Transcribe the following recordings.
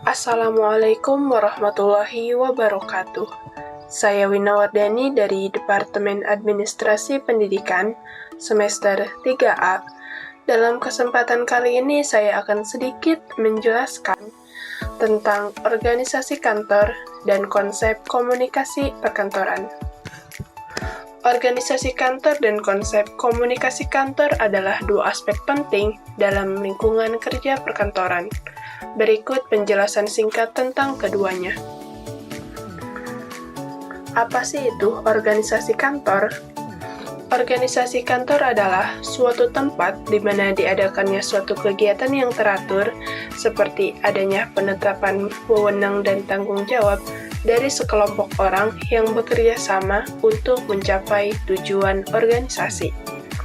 Assalamualaikum warahmatullahi wabarakatuh. Saya Wina Wardani dari Departemen Administrasi Pendidikan, semester 3A. Dalam kesempatan kali ini saya akan sedikit menjelaskan tentang organisasi kantor dan konsep komunikasi perkantoran. Organisasi kantor dan konsep komunikasi kantor adalah dua aspek penting dalam lingkungan kerja perkantoran. Berikut penjelasan singkat tentang keduanya. Apa sih itu organisasi kantor? Organisasi kantor adalah suatu tempat di mana diadakannya suatu kegiatan yang teratur, seperti adanya penetapan wewenang dan tanggung jawab dari sekelompok orang yang bekerja sama untuk mencapai tujuan organisasi.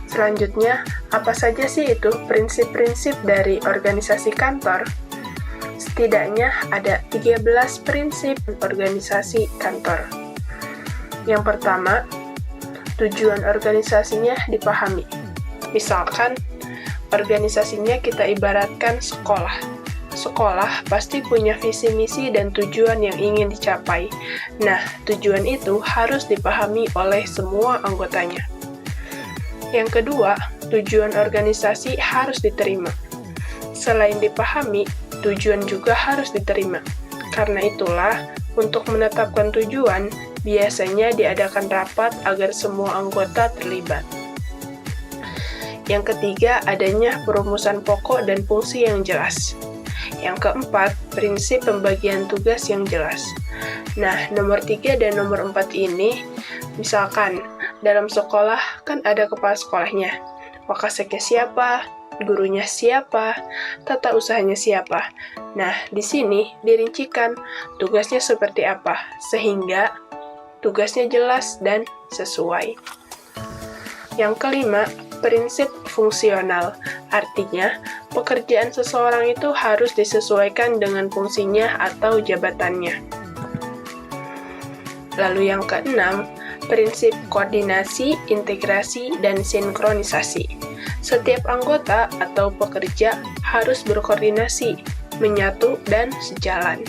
Selanjutnya, apa saja sih itu prinsip-prinsip dari organisasi kantor? Setidaknya ada 13 prinsip organisasi kantor. Yang pertama, tujuan organisasinya dipahami. Misalkan, organisasinya kita ibaratkan sekolah. Sekolah pasti punya visi misi dan tujuan yang ingin dicapai. Nah, tujuan itu harus dipahami oleh semua anggotanya. Yang kedua, tujuan organisasi harus diterima. Selain dipahami, tujuan juga harus diterima. Karena itulah, untuk menetapkan tujuan, biasanya diadakan rapat agar semua anggota terlibat. Yang ketiga, adanya perumusan pokok dan fungsi yang jelas. Yang keempat, prinsip pembagian tugas yang jelas. Nah, nomor 3 dan nomor 4 ini, misalkan dalam sekolah kan ada kepala sekolahnya, wakaseknya siapa, gurunya siapa, tata usahanya siapa. Nah, di sini dirincikan tugasnya seperti apa, sehingga tugasnya jelas dan sesuai. Yang kelima, prinsip fungsional. Artinya, pekerjaan seseorang itu harus disesuaikan dengan fungsinya atau jabatannya. Lalu yang keenam, prinsip koordinasi, integrasi, dan sinkronisasi. Setiap anggota atau pekerja harus berkoordinasi, menyatu, dan sejalan.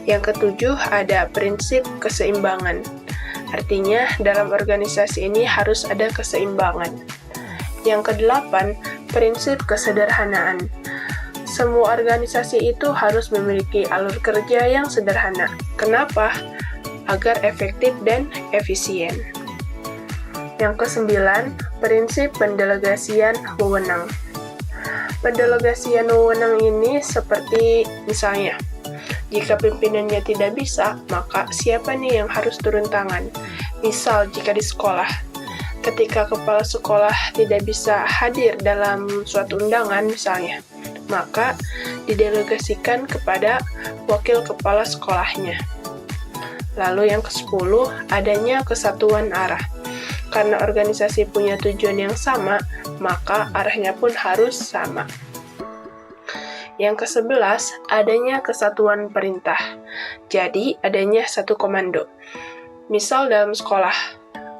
Yang ketujuh, ada prinsip keseimbangan. Artinya, dalam organisasi ini harus ada keseimbangan. Yang kedelapan, prinsip kesederhanaan. Semua organisasi itu harus memiliki alur kerja yang sederhana. Kenapa? Agar efektif dan efisien. Yang kesembilan, prinsip pendelegasian wewenang. Pendelegasian wewenang ini seperti misalnya, jika pimpinannya tidak bisa, maka siapa nih yang harus turun tangan? Misal jika di sekolah, ketika kepala sekolah tidak bisa hadir dalam suatu undangan misalnya, maka didelegasikan kepada wakil kepala sekolahnya. Lalu yang ke-10, adanya kesatuan arah. Karena organisasi punya tujuan yang sama, maka arahnya pun harus sama. Yang ke-11, adanya kesatuan perintah. Jadi, adanya satu komando. Misal dalam sekolah,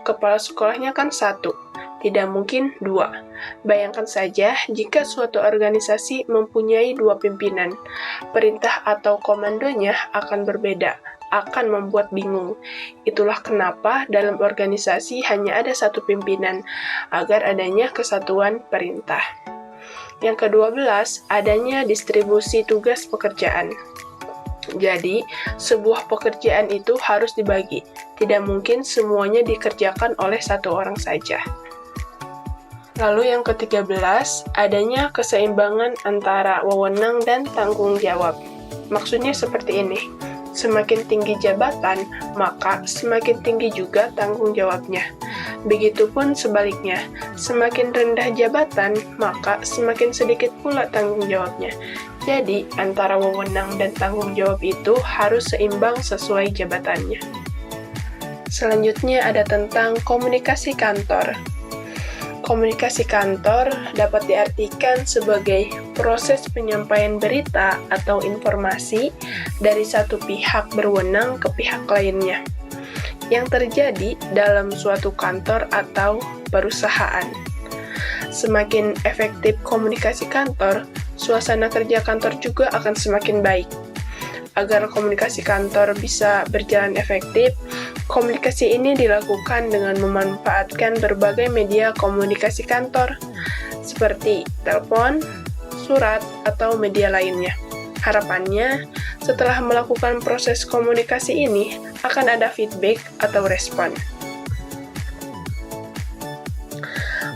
kepala sekolahnya kan satu, tidak mungkin dua. Bayangkan saja jika suatu organisasi mempunyai dua pimpinan, perintah atau komandonya akan berbeda, akan membuat bingung. Itulah kenapa dalam organisasi hanya ada satu pimpinan, agar adanya kesatuan perintah. Yang ke-12, adanya distribusi tugas pekerjaan. Jadi, sebuah pekerjaan itu harus dibagi. Tidak mungkin semuanya dikerjakan oleh satu orang saja. Lalu yang ke-13, adanya keseimbangan antara wewenang dan tanggung jawab. Maksudnya seperti ini. Semakin tinggi jabatan, maka semakin tinggi juga tanggung jawabnya. Begitupun sebaliknya, semakin rendah jabatan, maka semakin sedikit pula tanggung jawabnya. Jadi, antara wewenang dan tanggung jawab itu harus seimbang sesuai jabatannya. Selanjutnya ada tentang komunikasi kantor. Komunikasi kantor dapat diartikan sebagai proses penyampaian berita atau informasi dari satu pihak berwenang ke pihak lainnya yang terjadi dalam suatu kantor atau perusahaan. Semakin efektif komunikasi kantor, suasana kerja kantor juga akan semakin baik. Agar komunikasi kantor bisa berjalan efektif, komunikasi ini dilakukan dengan memanfaatkan berbagai media komunikasi kantor, seperti telepon, surat, atau media lainnya. Harapannya, setelah melakukan proses komunikasi ini, akan ada feedback atau respon.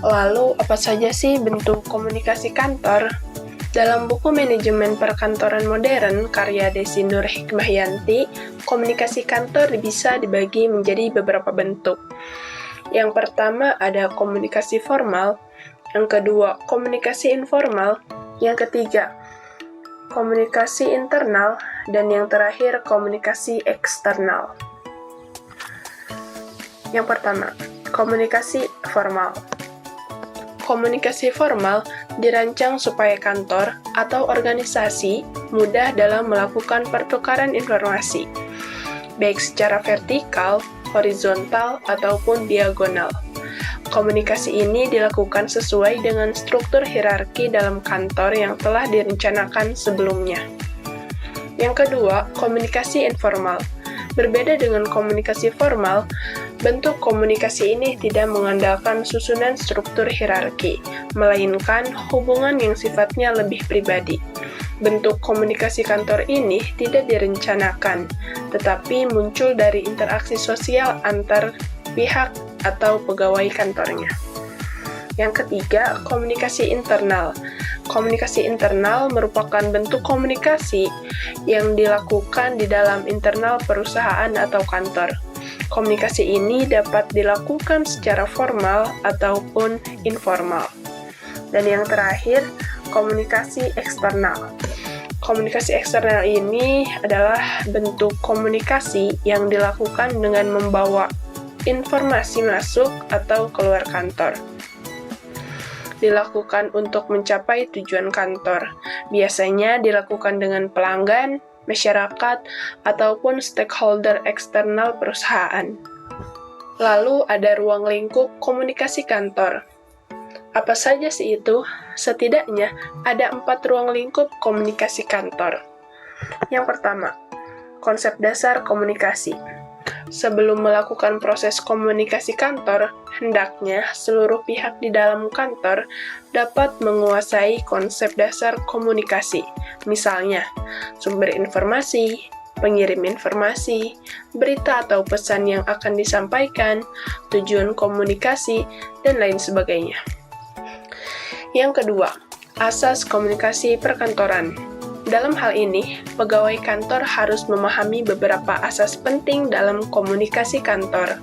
Lalu, apa saja sih bentuk komunikasi kantor? Dalam buku Manajemen Perkantoran Modern karya Desi Nur Hikmayanti, komunikasi kantor bisa dibagi menjadi beberapa bentuk. Yang pertama ada komunikasi formal, yang kedua komunikasi informal, yang ketiga komunikasi internal, dan yang terakhir komunikasi eksternal. Yang pertama, komunikasi formal. Komunikasi formal dirancang supaya kantor atau organisasi mudah dalam melakukan pertukaran informasi, baik secara vertikal, horizontal, ataupun diagonal. Komunikasi ini dilakukan sesuai dengan struktur hierarki dalam kantor yang telah direncanakan sebelumnya. Yang kedua, komunikasi informal. Berbeda dengan komunikasi formal, bentuk komunikasi ini tidak mengandalkan susunan struktur hierarki, melainkan hubungan yang sifatnya lebih pribadi. Bentuk komunikasi kantor ini tidak direncanakan, tetapi muncul dari interaksi sosial antar pihak atau pegawai kantornya. Yang ketiga, komunikasi internal. Komunikasi internal merupakan bentuk komunikasi yang dilakukan di dalam internal perusahaan atau kantor. Komunikasi ini dapat dilakukan secara formal ataupun informal. Dan yang terakhir, komunikasi eksternal. Komunikasi eksternal ini adalah bentuk komunikasi yang dilakukan dengan membawa informasi masuk atau keluar kantor. Dilakukan untuk mencapai tujuan kantor. Biasanya dilakukan dengan pelanggan, masyarakat, ataupun stakeholder eksternal perusahaan. Lalu ada ruang lingkup komunikasi kantor. Apa saja sih itu? Setidaknya ada 4 ruang lingkup komunikasi kantor. Yang pertama, konsep dasar komunikasi. Sebelum melakukan proses komunikasi kantor, hendaknya seluruh pihak di dalam kantor dapat menguasai konsep dasar komunikasi. Misalnya, sumber informasi, pengirim informasi, berita atau pesan yang akan disampaikan, tujuan komunikasi, dan lain sebagainya. Yang kedua, asas komunikasi perkantoran. Dalam hal ini, pegawai kantor harus memahami beberapa asas penting dalam komunikasi kantor.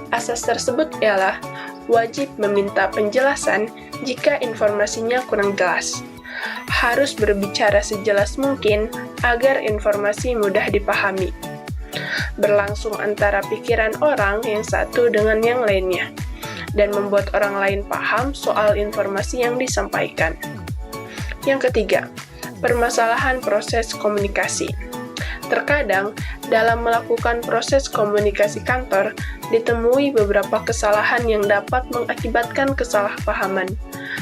Asas tersebut ialah wajib meminta penjelasan jika informasinya kurang jelas. Harus berbicara sejelas mungkin agar informasi mudah dipahami. Berlangsung antara pikiran orang yang satu dengan yang lainnya, dan membuat orang lain paham soal informasi yang disampaikan. Yang ketiga, permasalahan proses komunikasi. Terkadang, dalam melakukan proses komunikasi kantor, ditemui beberapa kesalahan yang dapat mengakibatkan kesalahpahaman.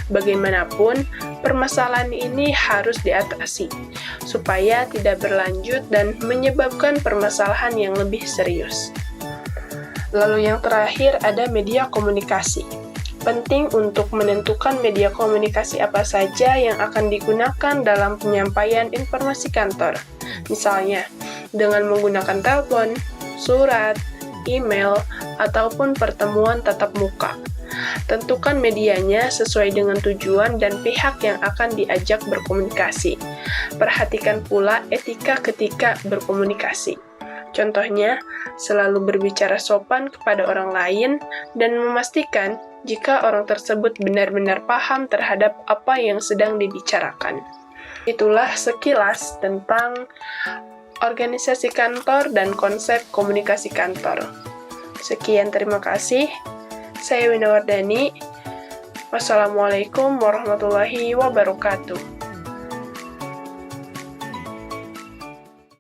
Bagaimanapun, permasalahan ini harus diatasi, supaya tidak berlanjut dan menyebabkan permasalahan yang lebih serius. Lalu yang terakhir ada media komunikasi. Penting untuk menentukan media komunikasi apa saja yang akan digunakan dalam penyampaian informasi kantor. Misalnya, dengan menggunakan telepon, surat, email, ataupun pertemuan tatap muka. Tentukan medianya sesuai dengan tujuan dan pihak yang akan diajak berkomunikasi. Perhatikan pula etika ketika berkomunikasi. Contohnya, selalu berbicara sopan kepada orang lain dan memastikan jika orang tersebut benar-benar paham terhadap apa yang sedang dibicarakan. Itulah sekilas tentang organisasi kantor dan konsep komunikasi kantor. Sekian, terima kasih. Saya Wina Wardani. Wassalamualaikum warahmatullahi wabarakatuh.